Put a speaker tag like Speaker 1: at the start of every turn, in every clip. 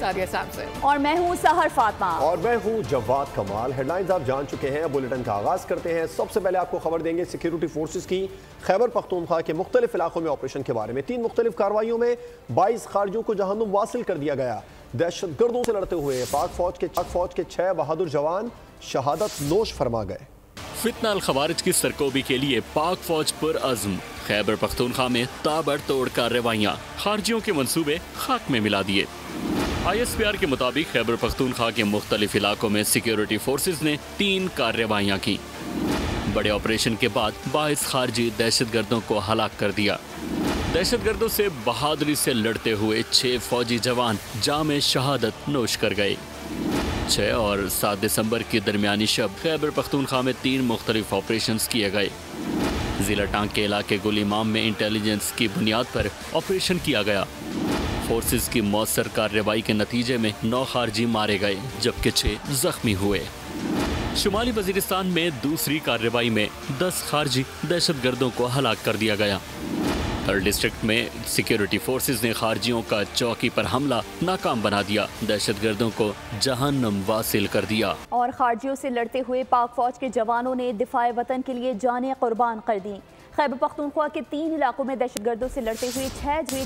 Speaker 1: सादिया सैमसन।
Speaker 2: और मैं हूँ सहर फातिमा।
Speaker 3: और मैं हूँ जवाद कमाल। हेडलाइंस आप जान चुके हैं, बुलेटिन का आगाज करते हैं। सबसे पहले आपको खबर देंगे सिक्योरिटी फोर्सेस की खैबर पख्तूनख्वा के मुख्तलिफ इलाकों में ऑपरेशन के बारे में। 3 मुख्तलिफ कार्रवाइयों में 22 खारजियों को जहन्नुम वासिल कर दिया गया। दहशतगर्दों से लड़ते हुए पाक फौज के 6 बहादुर जवान शहादत नोश फरमा गए।
Speaker 4: फितना अल खवारिज की सरकोबी के लिए पाक फौज पर अज़्म। खैबर पख्तूनख्वा में ताबड़तोड़ कार्रवाइयाँ, खारजियों के मंसूबे खाक में मिला दिए। ISPR के मुताबिक खैबर पख्तूनख्वा के मुख्तलिफ इलाकों में सिक्योरिटी फोर्सेज ने 3 कार्रवाइयाँ की। बड़े ऑपरेशन के बाद 22 खारजी दहशतगर्दों को हलाक कर दिया। दहशतगर्दों से बहादुरी से लड़ते हुए 6 फौजी जवान जाम शहादत नोश कर गए। 6 और 7 दिसंबर की दरमियानी शब खैबर पख्तूनख्वा में 3 मुख्तलिफ ऑपरेशंस किए गए। जिला टांग के इलाके गुलीमाम में इंटेलिजेंस की बुनियाद पर ऑपरेशन किया गया। फोर्सेस की मौसर कार्रवाई के नतीजे में 9 खारजी मारे गए जबकि 6 जख्मी हुए। शुमाली वजीरिस्तान में दूसरी कार्रवाई में 10 खारजी दहशतगर्दों को हलाक कर दिया गया। थर्ड डिस्ट्रिक्ट में सिक्योरिटी फोर्सेस ने खारजियों का चौकी पर हमला नाकाम बना दिया, दहशतगर्दों को जहन्नुम वासिल कर दिया।
Speaker 2: और खारजियों से लड़ते हुए पाक फौज के जवानों ने दिफाए वतन के लिए जानें कुर्बान कर दी। खैबर पख्तूनख्वा के 3 इलाकों में दहशतगर्दों से लड़ते हुए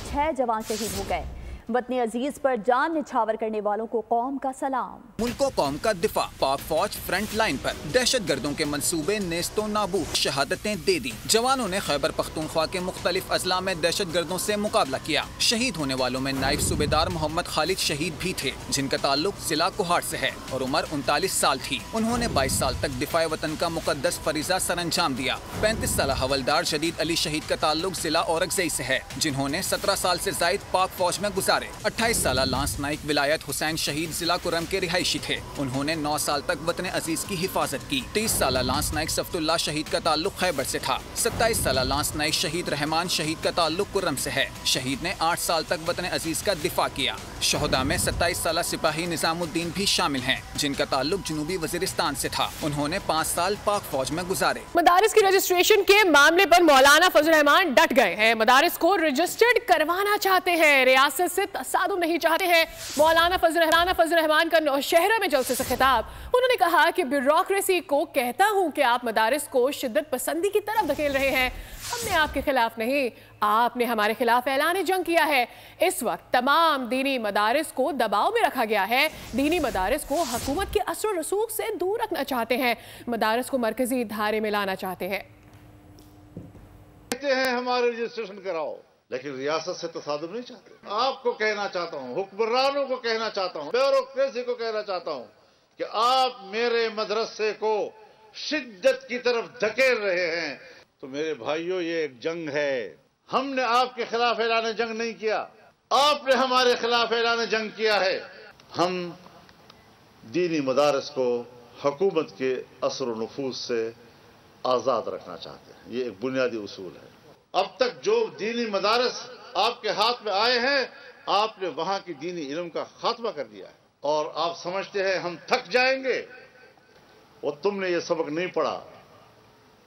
Speaker 2: 6 जवान शहीद हो गए। वतन अजीज पर जान निछावर करने वालों को कौम का सलाम।
Speaker 5: मुल्को कौम का दिफा, पाक फौज फ्रंट लाइन पर, दहशतगर्दों के मंसूबे नेस्तो नाबूद, शहादतें दे दी। जवानों ने खैबर पख्तूनख्वा के मुख्तलिफ अजला में दहशतगर्दों से मुकाबला किया। शहीद होने वालों में नायब सूबेदार मोहम्मद खालिद शहीद भी थे, जिनका ताल्लुक जिला कोहाट से है और उम्र 39 साल थी। उन्होंने 22 साल तक दिफाए वतन का मुकद्दस फरीजा सर अंजाम दिया। 35 साल हवलदार जदीद अली शहीद का ताल्लुक जिला औरंगजेब से है, जिन्होंने 17 साल से जायद पाक फौज में गुजारे। 28 साल लांस नाइक विलायत हुसैन शहीद जिला कुरम के रिहायशी थे, उन्होंने 9 साल तक वतन अजीज की हिफाजत की। 30 साल लांस नाइक सफ्तुल्ला शहीद का ताल्लुक खैबर से था। 27 साल लांस नाइक शहीद रहमान शहीद का ताल्लुक कुरम से है। शहीद ने 8 साल तक वतन अजीज का दिफा किया। शोहदा में 27 साल सिपाही निजामुद्दीन भी शामिल हैं, जिनका ताल्लुक जनूबी वजीरिस्तान से था, उन्होंने 5 साल पाक फौज में गुजारे।
Speaker 1: मदारिस की रजिस्ट्रेशन के मामले पर मौलाना फजल रहमान डट गए हैं। मदारिस को रजिस्टर्ड करवाना चाहते हैं, रियासत से तसादुम नहीं चाहते हैं। मौलाना फजल रहमान का नौशहरा में जलसे से खिताब। उन्होंने कहा कि ब्यूरोक्रेसी को कहता हूं कि आप मदारिस को शिद्दत पसंदी की तरफ धकेल रहे हैं। हमने आपके खिलाफ नहीं, आपने हमारे खिलाफ ऐलान जंग किया है। इस वक्त तमाम दीनी मदारिस को दबाव में रखा गया है। दीनी मदारिस को हुकूमत के असर रसूख से दूर रखना चाहते हैं, मदारिस को मरकजी धारे में लाना चाहते हैं।
Speaker 6: कहते हैं हमारे रजिस्ट्रेशन कराओ, लेकिन रियासत से तसादुम नहीं चाहते। आपको कहना चाहता हूँ, हुक्मरानों को कहना चाहता हूँ, ब्यूरोक्रेसी को कहना चाहता हूँ कि आप मेरे मदरसे को शिद्दत की तरफ धकेल रहे हैं। तो मेरे भाइयों, ये एक जंग है। हमने आपके खिलाफ ऐलान जंग नहीं किया, आपने हमारे खिलाफ ऐलान जंग किया है। हम दीनी मदारस को हुकूमत के असर व नफूज से आज़ाद रखना चाहते हैं, ये एक बुनियादी उसूल है। अब तक जो दीनी मदारस आपके हाथ में आए हैं, आपने वहां की दीनी इल्म का खात्मा कर दिया है। और आप समझते हैं हम थक जाएंगे, और तुमने ये सबक नहीं पढ़ा,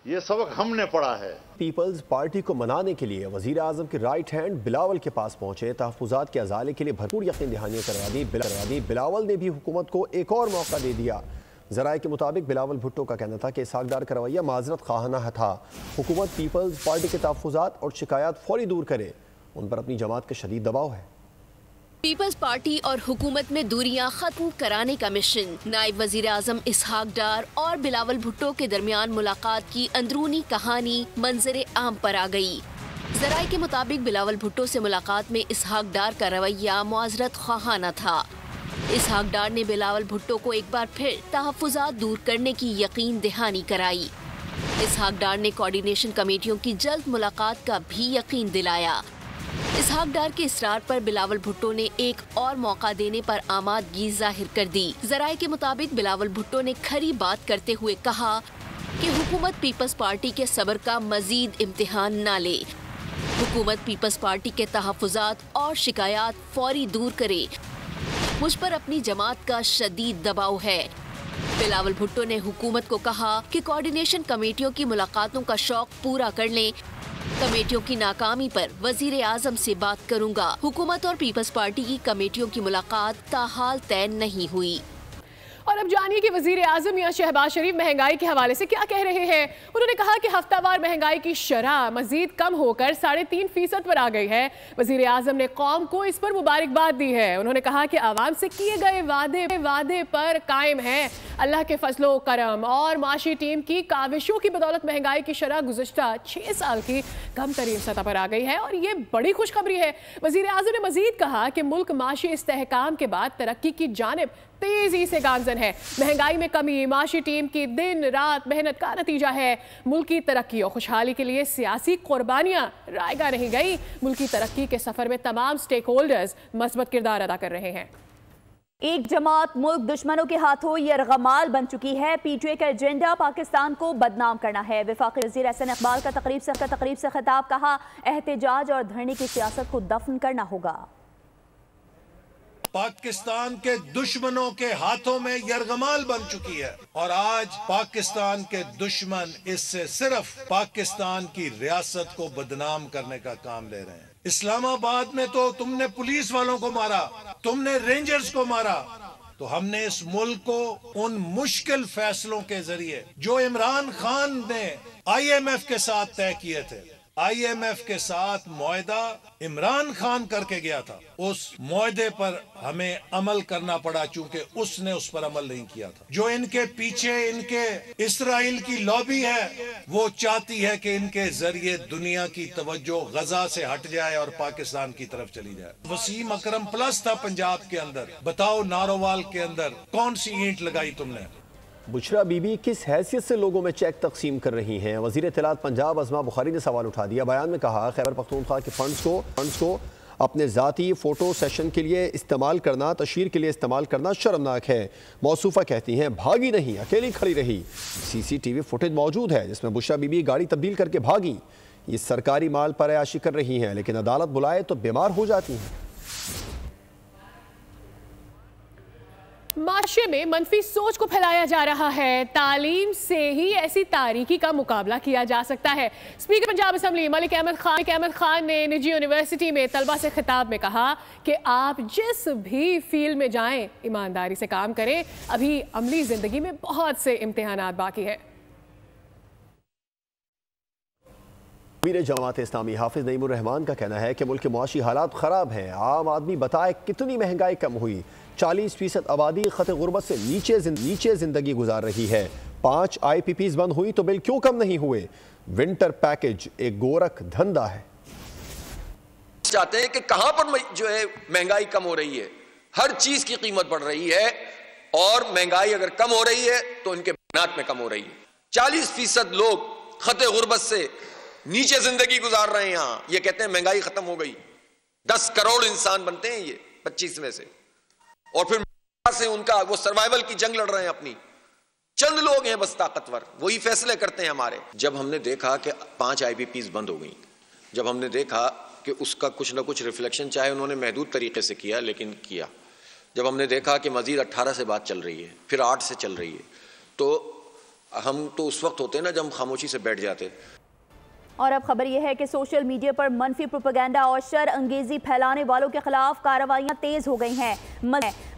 Speaker 6: ये सबक हमने पढ़ा है।
Speaker 3: पीपल्स पार्टी को मनाने के लिए वजीर आजम के राइट हैंड बिलावल के पास पहुंचे, तहफ़्फ़ुज़ात के अज़ाले के लिए भरपूर यकीन दहानियाँ करवा दी। बिलावल ने भी हुकूमत को एक और मौका दे दिया। ज़राए के मुताबिक बिलावल भुट्टो का कहना था कि इसहाक डार का रवैया माजरत खाना था। हुकूमत पीपल्स पार्टी के तहफ़्फ़ुज़ात और शिकायत फौरी दूर करे, उन पर अपनी जमात का शदीद दबाव है।
Speaker 7: पीपल्स पार्टी और हुकूमत में दूरियां खत्म कराने का मिशन। नायब वजीर आजम इसहाक डार और बिलावल भुट्टो के दरमियान मुलाकात की अंदरूनी कहानी मंजर आम पर आ गई। ज़राए के मुताबिक बिलावल भुट्टो से मुलाकात में इसहाक डार का रवैया मुआज़रत ख़्वाहाना था। इसहाक डार ने बिलावल भुट्टो को एक बार फिर तहफ़्फ़ुज़ात दूर करने की यकीन दहानी कराई। इसहाक डार ने कोऑर्डिनेशन कमेटियों की जल्द मुलाकात का भी यकीन दिलाया। इसहाक डार के इसरार पर बिलावल भुट्टो ने एक और मौका देने पर आमादगी जाहिर कर दी। ज़राए के मुताबिक बिलावल भुट्टो ने खरी बात करते हुए कहा कि हुकूमत पीपल्स पार्टी के सब्र का मजीद इम्तिहान न ले। हुकूमत पीपल्स पार्टी के तहफ़्फ़ुज़ात और शिकायत फौरी दूर करे। मुझ पर अपनी जमात का शदीद दबाव है। बिलावल भुट्टो ने हुकूमत को कहा कि कोऑर्डिनेशन कमेटियों की मुलाकातों का शौक पूरा कर लें कमेटियों की नाकामी पर वजीर आजम से बात करूंगा। हुकूमत और पीपल्स पार्टी की कमेटियों की मुलाकात ताहाल तय नहीं हुई।
Speaker 1: और अब जानिए कि वजीर आजम या शहबाज शरीफ महंगाई के हवाले से क्या कह रहे हैं। उन्होंने कहा कि हफ्तावार महंगाई की शरह मजीद कम होकर 3.5% पर आ गई है। वजीर आजम ने कौम को इस पर मुबारकबाद दी है। उन्होंने कहा कि आवाम से किए गए वादे पर कायम है। अल्लाह के फजलो करम और माशी टीम की काविशों की बदौलत महंगाई की शरह गुज़श्ता 6 साल की कम तरीन सतह पर आ गई है और ये बड़ी खुशखबरी है। वजीर आजम ने मजीद कहा कि मुल्क माशी इस्तेहकाम के बाद तरक्की की जानिब तेजी से गामजन है। महंगाई में कमी माशी टीम की दिन रात मेहनत का नतीजा है। मुल्क की तरक्की और खुशहाली के लिए सियासी कुर्बानियां रायगा नहीं गई। मुल्क की तरक्की के सफर में तमाम स्टेक होल्डर्स मजबूत किरदार अदा कर रहे हैं।
Speaker 2: एक जमात मुल्क दुश्मनों के हाथों यरगमाल बन चुकी है। पीटीआई का एजेंडा पाकिस्तान को बदनाम करना है। वफाकी वज़ीर एहसन इकबाल का तकरीब से खिताब, कहा एहतजाज और धरने की सियासत को दफन करना होगा।
Speaker 8: पाकिस्तान के दुश्मनों के हाथों में यरगमाल बन चुकी है और आज पाकिस्तान के दुश्मन इससे सिर्फ पाकिस्तान की रियासत को बदनाम करने का काम ले रहे हैं। इस्लामाबाद में तो तुमने पुलिस वालों को मारा, तुमने रेंजर्स को मारा, तो हमने इस मुल्क को उन मुश्किल फैसलों के जरिए जो इमरान खान ने IMF के साथ तय किए थे, IMF के साथ मुआहदा इमरान खान करके गया था, उस मुआहदे पर हमें अमल करना पड़ा चूंकि उसने उस पर अमल नहीं किया था। जो इनके पीछे इनके इस्राइल की लॉबी है वो चाहती है कि इनके जरिए दुनिया की तवज्जो गजा से हट जाए और पाकिस्तान की तरफ चली जाए। वसीम अकरम प्लस था पंजाब के अंदर, बताओ नारोवाल के अंदर कौन सी ईंट लगाई तुमने?
Speaker 3: बुशरा बीबी किस हैसियत से लोगों में चेक तकसीम कर रही हैं? वज़ीर इत्तलात पंजाब अज़मा बुखारी ने सवाल उठा दिया। बयान में कहा खैबर पख्तूनख्वा के फंड्स को अपने ज़ाती फ़ोटो सेशन के लिए इस्तेमाल करना, तशहीर के लिए इस्तेमाल करना शर्मनाक है। मौसूफ़ा कहती हैं भागी नहीं, अकेली खड़ी रही। CCTV फुटेज मौजूद है जिसमें बुशरा बीबी गाड़ी तब्दील करके भागी। ये सरकारी माल पर अयाशी कर रही हैं लेकिन अदालत बुलाए तो बीमार हो जाती हैं।
Speaker 1: माशरे में मनफी सोच को फैलाया जा रहा है। तालीम से ही ऐसी तारीकी का मुकाबला किया जा सकता है। स्पीकर पंजाब असम्बली मलिक अहमद खान ने निजी यूनिवर्सिटी में तलबा से खिताब में कहा कि आप जिस भी फील्ड में जाएं ईमानदारी से काम करें। अभी अमली जिंदगी में बहुत से इम्तिहानात बाकी है।
Speaker 3: मीर जमात इस्लामी हाफिज नईमुर रहमान का कहना है कि मुल्क के मुआशी हालात ख़राब हैं। आम आदमी बताए कितनी महंगाई कम हुई। 40% आबादी खत गुर्बत से नीचे जिंदगी गुजार रही है। 5 IPPs बंद हुई तो बिल क्यों कम नहीं हुए? विंटर पैकेज एक गोरख धंधा है।
Speaker 9: चाहते हैं कि कहां पर जो है महंगाई कम हो रही है, हर चीज की कीमत बढ़ रही है और महंगाई अगर कम हो रही है तो इनके बनात में कम हो रही है। 40% लोग खत गुर्बत से नीचे जिंदगी गुजार रहे हैं। यहां ये कहते हैं महंगाई खत्म हो गई। 10 करोड़ इंसान बनते हैं ये 25 में से, और फिर से उनका वो सर्वाइवल की जंग लड़ रहे हैं अपनी। चंद लोग हैं बस ताकतवर, वही फैसले करते हैं हमारे। जब हमने देखा कि 5 IPPs बंद हो गई, जब हमने देखा कि उसका कुछ ना कुछ रिफ्लेक्शन, चाहे उन्होंने महदूद तरीके से किया लेकिन किया, जब हमने देखा कि मजीद 18 से बात चल रही है, फिर 8 से चल रही है, तो हम तो उस वक्त होते ना जब हम खामोशी से बैठ जाते।
Speaker 2: और अब खबर यह है कि सोशल मीडिया पर मनफी प्रोपेगेंडा और शर अंगेजी फैलाने वालों के खिलाफ कार्रवाइयां तेज हो गई हैं।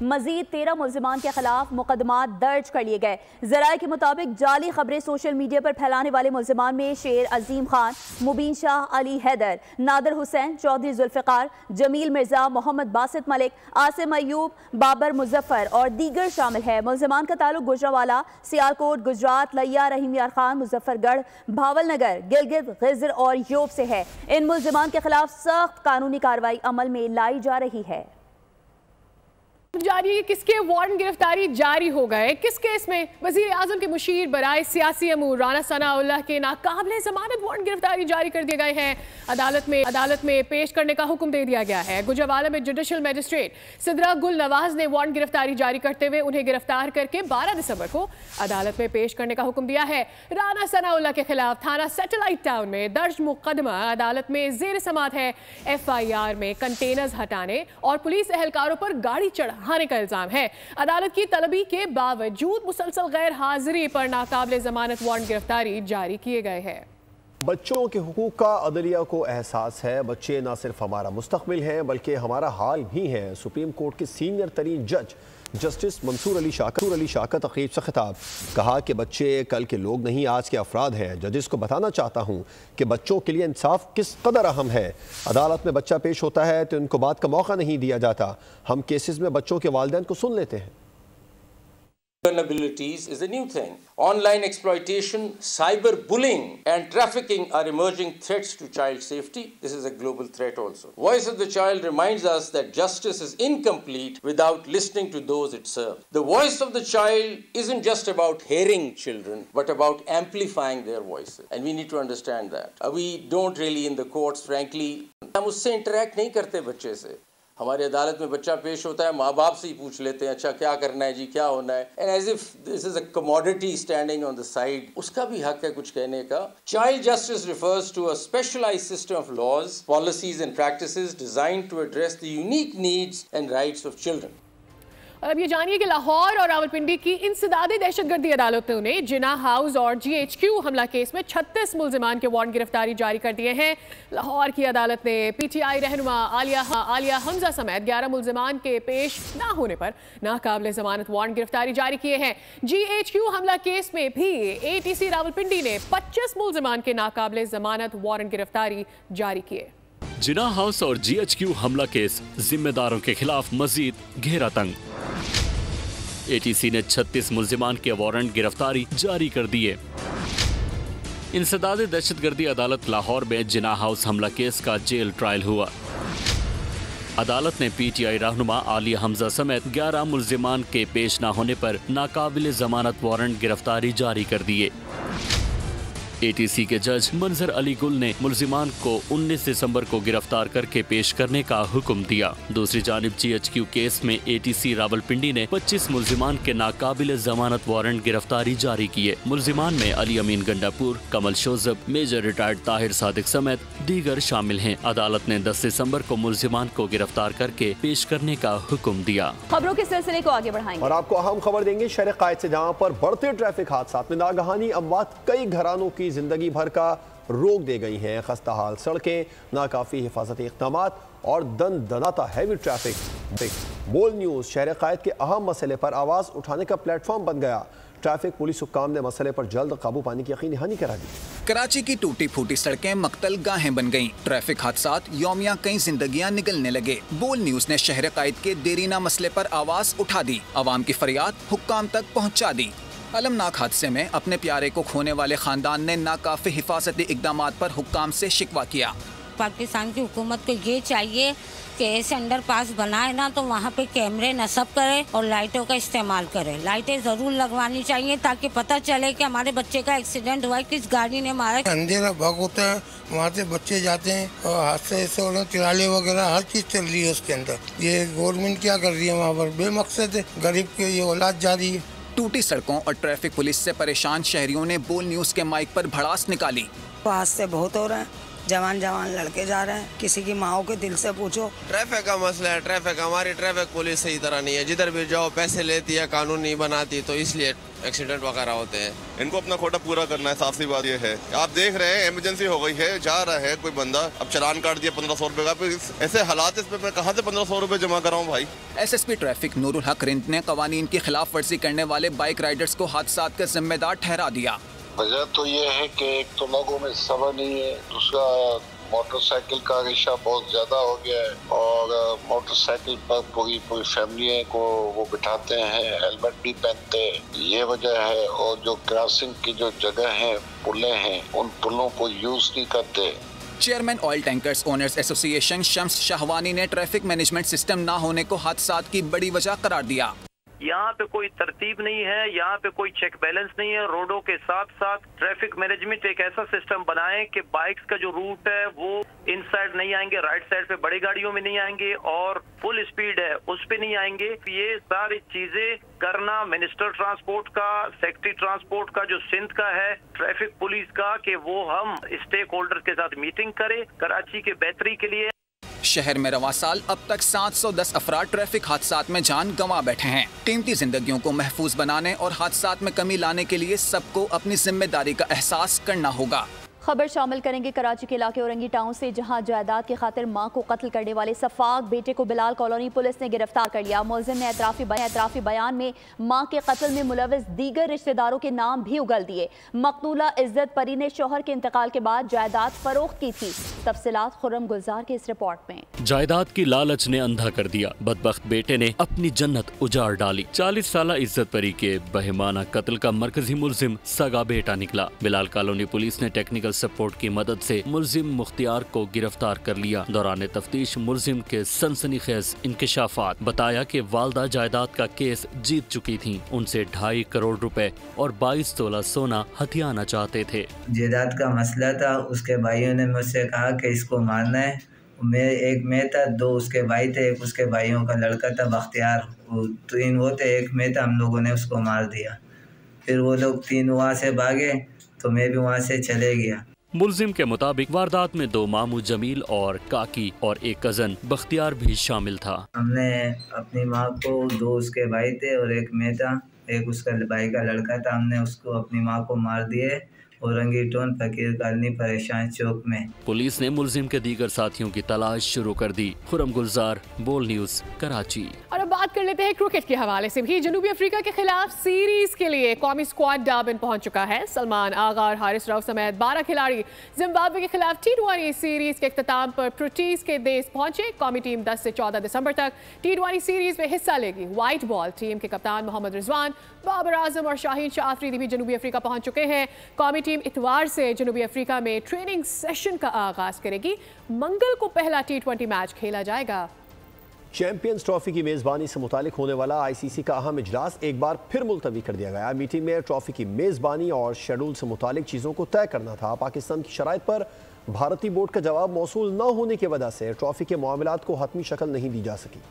Speaker 2: मजीद 13 मुल्जिमान के खिलाफ मुकदमा दर्ज कर लिए गए। जराये के मुताबिक जाली खबरें सोशल मीडिया पर फैलाने वाले मुल्जिमान में शेर अजीम खान, मुबीन शाह, अली हैदर, नादर हुसैन, चौधरी जुल्फ़िकार, जमील मिर्जा, मोहम्मद बासित मलिक, आसिम अयूब, बाबर मुजफ्फर और दीगर शामिल है। मुल्जिमान का ताल्लुक गुजरावाला, सियालकोट, गुजरात, लिया, रहीम यार खान, मुजफ्फरगढ़, भावलनगर, गिलगित और यूरोप से है। इन मुल्जिमान के खिलाफ सख्त कानूनी कार्रवाई अमल में लाई जा रही है।
Speaker 1: जारी किसके वारंट गिरफ्तारी जारी हो गए? किस केस में? वजीर आजम के मुशीर बराए सियासी अमूर राना सनाउल्लाह के नाकाबिले जमानत वारंट गिरफ्तारी जारी कर दिए गए हैं। अदालत में पेश करने का हुक्म दे दिया गया है। गुजरावाला में जुडिशल मजिस्ट्रेट सिद्रा गुल नवाज ने वारंट गिरफ्तारी जारी करते हुए उन्हें गिरफ्तार करके 12 दिसंबर को अदालत में पेश करने का हुक्म दिया है। राना सनाउल्लाह के खिलाफ थाना सैटेलाइट टाउन में दर्ज मुकदमा अदालत में जेर समात है। FIR में कंटेनर्स हटाने और पुलिस एहलकारों पर गाड़ी चढ़ाने का इल्जाम है। अदालत की तलबी के बावजूद मुसलसल गैर हाजिरी पर नाकाबिले जमानत वारंट गिरफ्तारी जारी किए गए हैं।
Speaker 3: बच्चों के हुकूक का अदलिया को एहसास है। बच्चे न सिर्फ हमारा मुस्तकबिल हैं बल्कि हमारा हाल भी हैं। सुप्रीम कोर्ट के सीनियर तरीन जज जस्टिस मंसूर अली शाह का तक़रीब से खिताब, कहा कि बच्चे कल के लोग नहीं, आज के अफराद हैं। जजिस को बताना चाहता हूँ कि बच्चों के लिए इंसाफ किस कदर अहम है। अदालत में बच्चा पेश होता है तो इनको बात का मौका नहीं दिया जाता। हम केसेस में बच्चों के वालिदैन को सुन लेते हैं।
Speaker 10: Vulnerabilities is a new thing. Online exploitation, cyberbullying and trafficking are emerging threats to child safety. This is a global threat also. Voice of the Child reminds us that justice is incomplete without listening to those it serves. The voice of the child isn't just about hearing children, but about amplifying their voices. And we need to understand that. We don't really in the courts, frankly, हम उससे interact नहीं करते बच्चे से। हमारी अदालत में बच्चा पेश होता है, माँ बाप से ही पूछ लेते हैं, अच्छा क्या करना है जी, क्या होना है, and as if this is a commodity standing on the side. उसका भी हक है कुछ कहने का। Child justice refers to a specialised system of laws, policies and practices designed to address the unique needs and rights of children.
Speaker 1: और अब ये जानिए कि लाहौर और रावलपिंडी की इंसदादी दहशतगर्दी अदालतों ने जिना हाउस और GHQ हमला केस में 36 मुल्जिमान के वारंट गिरफ्तारी जारी कर दिए हैं। लाहौर की अदालत ने PTI रहनुमा आलिया हमजा समेत 11 मुल्जिमान के पेश न होने पर नाकाबिले जमानत वारंट गिरफ्तारी जारी किए हैं। GHQ हमला केस में भी ATC रावलपिंडी ने 25 मुल्जिमान के नाकाबिले जमानत वारंट गिरफ्तारी जारी किए।
Speaker 4: जिना हाउस और GHQ हमला केस जिम्मेदारों के खिलाफ मजीद घेरा तंग। ATC ने 36 मुल्जिमान के वारंट गिरफ्तारी जारी कर दिए। इंसदादी दहशतगर्दी अदालत लाहौर में जिना हाउस हमला केस का जेल ट्रायल हुआ। अदालत ने PTI रहनुमा आलिया हमजा समेत 11 मुल्जिमान के पेश न होने पर नाकाबिले जमानत वारंट गिरफ्तारी जारी कर दिए। ATC के जज मंजर अली गुल ने मुल्जिमान को 19 दिसंबर को गिरफ्तार करके पेश करने का हुक्म दिया। दूसरी जानिब GHQ केस में ATC रावलपिंडी ने 25 मुल्जिमान के नाकाबिले जमानत वारंट गिरफ्तारी जारी किए। मुल्जिमान में अली अमीन गंडापुर, कमल शोजब, मेजर रिटायर्ड ताहिर सादिक समेत दीगर शामिल हैं। अदालत ने 10 दिसंबर को मुल्जिमान को गिरफ्तार करके पेश करने का हुक्म दिया।
Speaker 2: खबरों के सिलसिले को आगे बढ़ाएंगे
Speaker 3: और आपको अहम खबर देंगे। शहर कायद से जहां पर बढ़ते ट्रैफिक हादसात में नागहानी अमवात कई घरानों की जिंदगी भर का रोक दे गई हैं। खस्ता हाल सड़कें, नाकाफी हिफाजती इक़दामात और दनाता हैवी ट्रैफिक। बोल न्यूज़ शहर कायद के अहम मसले पर आवाज़ उठाने का प्लेटफॉर्म बन गया। ट्रैफिक पुलिस हुक्काम ने मसले पर जल्द काबू पाने की यकीनी दहानी करा दी।
Speaker 5: कराची की टूटी फूटी सड़कें मकतल गाहें बन गईं। ट्रैफिक हादसात यौमिया कई जिंदगियां निगलने लगे। बोल न्यूज़ ने शहर कायद के देरीना मसले पर आवाज़ उठा दी, आवाम की फरियाद हुक्काम तक पहुँचा दी। अलमनाक हादसे में अपने प्यारे को खोने वाले खानदान ने नाकाफी हिफाजती इक़दामात पर हुक्काम से शिकवा किया।
Speaker 11: पाकिस्तान की हुकूमत को ये चाहिए कि ऐसे अंडरपास बनाए ना तो वहाँ पे कैमरे नस्ब करे और लाइटों का इस्तेमाल करे। लाइटें जरूर लगवानी चाहिए ताकि पता चले कि हमारे बच्चे का एक्सीडेंट हुआ है, किस गाड़ी ने मारा।
Speaker 12: अंधेरा भाग होता है, वहाँ से बच्चे जाते हैं और हादसे ऐसे हो रहे हैं, तिराले वगैरह हर चीज चल रही है उसके अंदर। ये गवर्नमेंट क्या कर रही है वहाँ पर? बेमकसद है, गरीब की ये औलाद जा रही है।
Speaker 5: टूटी सड़कों और ट्रैफिक पुलिस से परेशान शहरियों ने बोल न्यूज़ के माइक पर भड़ास निकाली।
Speaker 11: हादसे बहुत हो रहे हैं, जवान लड़के जा रहे हैं, किसी की माओ के दिल से पूछो।
Speaker 13: ट्रैफिक का मसला है, ट्रैफिक हमारी ट्रैफिक पुलिस सही तरह नहीं है, जिधर भी जाओ पैसे लेती है, कानून नहीं बनाती, तो इसलिए एक्सीडेंट वगैरह होते हैं।
Speaker 14: इनको अपना कोटा पूरा करना है, साफ सी बात ये है। आप देख रहे हैं इमरजेंसी हो गई है, जा रहा है कोई बंदा, अब चालान काट दिया 1500 रुपए का। ऐसे हालात इसमें मैं कहाँ से 1500 रुपए जमा कराऊं भाई।
Speaker 5: SSP ट्रैफिक नूरुल हक रिंद ने कवानीन की खिलाफ वर्जी करने वाले बाइक राइडर्स को हादसात का जिम्मेदार ठहरा दिया।
Speaker 6: वजह तो ये है कि एक तो लोगों में सब्र नहीं है, दूसरा मोटरसाइकिल का रिक्शा बहुत ज्यादा हो गया है और मोटरसाइकिल पर पूरी फैमिली को वो बिठाते हैं, हेलमेट भी पहनते हैं, ये वजह है। और जो क्रॉसिंग की जो जगह है, पुलें हैं, उन पुलों को यूज नहीं करते।
Speaker 5: Chairman oil tankers owners association Shams Shahwani ने ट्रैफिक मैनेजमेंट सिस्टम ना होने को हादसात की बड़ी वजह करार दिया।
Speaker 15: यहाँ पे कोई तरतीब नहीं है, यहाँ पे कोई चेक बैलेंस नहीं है। रोडों के साथ साथ ट्रैफिक मैनेजमेंट एक ऐसा सिस्टम बनाए कि बाइक्स का जो रूट है वो इन साइड नहीं आएंगे, राइट साइड पे बड़ी गाड़ियों में नहीं आएंगे, और फुल स्पीड है उस पे नहीं आएंगे। ये सारी चीजें करना मिनिस्टर ट्रांसपोर्ट का, सेक्रेटरी ट्रांसपोर्ट का जो सिंध का है, ट्रैफिक पुलिस का, कि वो हम स्टेक होल्डर के साथ मीटिंग करें कराची के बेहतरी के लिए।
Speaker 5: शहर में रवा साल अब तक 710 अफराद ट्रैफिक हादसात में जान गंवा बैठे हैं। कीमती जिंदगियों को महफूज बनाने और हादसात में कमी लाने के लिए सबको अपनी जिम्मेदारी का एहसास करना होगा।
Speaker 2: खबर शामिल करेंगे कराची के इलाके औरंगी टाउन से, जहां जायदाद की खातिर मां को कत्ल करने वाले सफाक बेटे को बिलाल कॉलोनी पुलिस ने गिरफ्तार कर लिया। मुलजिम ने एतराफी बयान में मां के कत्ल में मुलविस दीगर रिश्तेदारों के नाम भी उगल दिए। मकतूला इज्जत परी ने शौहर के इंतकाल के बाद जायदाद फरोख्त की थी। तफसीलात खुर्रम गुलजार के इस रिपोर्ट में।
Speaker 4: जायदाद की लालच ने अंधा कर दिया, बदबख्त बेटे ने अपनी जन्नत उजाड़ डाली। 40 साल इज्जत परी के बहिमाना कत्ल का मरकजी मुलजिम सगा बेटा निकला। बिलाल कॉलोनी पुलिस ने टेक्निकल सपोर्ट की मदद से मुलजिम मुख्तियार को गिरफ्तार कर लिया। दौरान तफ्तीश मुलजिम के सनसनीखेज इंकशाफात बताया कि वालदा जायदाद का केस जीत चुकी थी, उनसे 2.5 करोड़ रुपए और 22 तोला सोना हथियाना चाहते थे।
Speaker 16: जायदाद का मसला था, उसके भाइयों ने मुझसे कहा कि इसको मारना है। मैं था, 2 उसके भाई थे, एक उसके भाइयों का लड़का था बख्तियार, 3 वो थे, एक मैं था, हम लोगों ने उसको मार दिया। फिर वो लोग 3 वहाँ से भागे तो मैं भी वहाँ से चले गया।
Speaker 4: मुलजिम के मुताबिक वारदात में 2 मामू जमील और काकी और एक कजन बख्तियार भी शामिल था।
Speaker 16: हमने अपनी माँ को, 2 उसके भाई थे और एक मैं था, एक उसका भाई का लड़का था, हमने उसको अपनी माँ को मार दिए औरंगी टाउन फकीर कॉलोनी परेशान चौक में।
Speaker 4: पुलिस ने मुलजिम के दीगर साथियों की तलाश शुरू कर दी। खुर्रम गुलजार, बोल न्यूज, कराची।
Speaker 1: और अब बात कर लेते हैं क्रिकेट के हवाले से भी। जनूबी अफ्रीका के खिलाफ सीरीज के लिए कौमी स्क्वाड डर्बन पहुंच चुका है। सलमान आगा और हारिस राव समेत 12 खिलाड़ी जिम्बाब्वे के खिलाफ T20 सीरीज के इख्तिताम पर प्रोटीज के देश पहुंचे। कौमी टीम 10 से 14 दिसंबर तक T20 सीरीज में हिस्सा लेगी। व्हाइट बॉल टीम के कप्तान मोहम्मद रिजवान, बाबर आजम और शाहीन शाह आफरीदी भी जनूबी अफ्रीका पहुंच चुके हैं। कौमी टीम इतवार से जनूबी अफ्रीका में ट्रेनिंग सेशन का आगाज करेगी। मंगल को पहला T20 मैच खेला जाएगा।
Speaker 3: चैंपियंस ट्रॉफी की मेज़बानी से मुतालिक होने वाला ICC का अहम इजलास एक बार फिर मुलतवी कर दिया गया। मीटिंग में ट्रॉफी की मेज़बानी और शेड्यूल से मुतालिक चीज़ों को तय करना था। पाकिस्तान की शराइत पर भारतीय बोर्ड का जवाब मौसूल न होने की वजह से ट्रॉफी के मामलात को हतमी शक्ल नहीं दी जा सकी।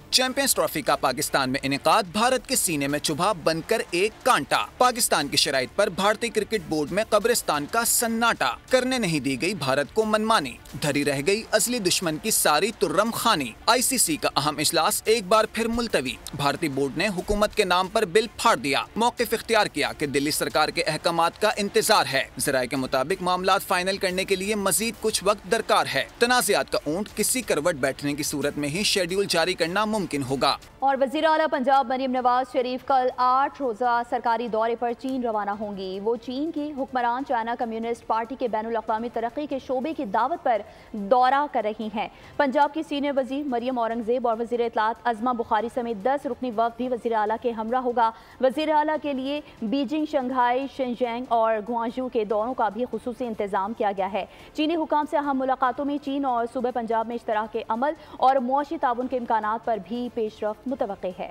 Speaker 5: चैंपियंस ट्रॉफी का पाकिस्तान में इनेकाद भारत के सीने में चुभा बनकर एक कांटा। पाकिस्तान की शराइत पर भारतीय क्रिकेट बोर्ड में कब्रिस्तान का सन्नाटा। करने नहीं दी गई भारत को मनमानी, धरी रह गई असली दुश्मन की सारी तुर्रम खानी। ICC का अहम इजलास एक बार फिर मुलतवी। भारतीय बोर्ड ने हुकूमत के नाम पर बिल फाड़ दिया। मौक़िफ़ इख्तियार किया कि दिल्ली सरकार के अहकामात का इंतजार है। ज़राए के मुताबिक मामलात फाइनल करने के लिए मजीद कुछ वक्त दरकार है। तनाज़ात का ऊंट किसी करवट बैठने की सूरत में ही शेड्यूल जारी करना मुमकिन होगा।
Speaker 2: और वज़ीर आला पंजाब मरियम नवाज शरीफ कल 8 रोज़ा सरकारी दौरे पर चीन रवाना होंगी। वो चीन की हुक्मरान चाइना कम्युनिस्ट पार्टी के बैनुल अक़वामी तरक्की के शोबे की दावत पर दौरा कर रही हैं। पंजाब की सीनियर वज़ीर मरियम औरंगज़ेब और वज़ीर इत्तलात अज़मा बुखारी समेत 10 रुकनी वफ़द भी वज़ीर आला के हमरा होगा। वज़ीर आला के लिए बीजिंग, शंघाई, शिनजियांग और ग्वांजू के दौरों का भी खुसूसी इंतजाम किया गया है। चीनी हुकाम से अहम मुलाकातों में चीन और सूबे पंजाब में इश्तराक के अमल और मुआशी ताउन के इम्कानात पर भी पेशरफ्त मुतवक्की है।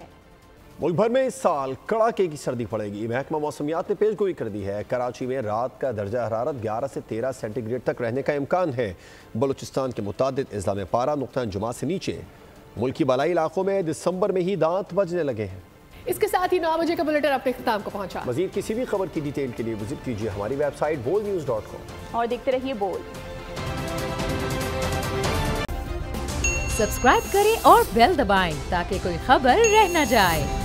Speaker 3: मुल्क भर में इस साल कड़ाके की सर्दी पड़ेगी। महकमा मौसमियात ने पेशगोई कर दी है। कराची में रात का दर्जा हरारत 11 से 13 सेंटीग्रेड तक रहने का इम्कान है। बलूचिस्तान के मुतादिद अजला में पारा नुक्ता जुमा से नीचे। मुल्क की बालाई इलाकों में दिसंबर में ही दांत बजने लगे हैं।
Speaker 1: इसके साथ ही 9 बजे का बुलेटिन अपने इख्तिताम को पहुंचा।
Speaker 3: मजीद किसी भी खबर की डिटेल के लिए विजिट कीजिए हमारी वेबसाइट bolnews.com
Speaker 2: और देखते रहिए बोल।
Speaker 17: सब्सक्राइब करें और बेल दबाएं ताकि कोई खबर रह न जाए।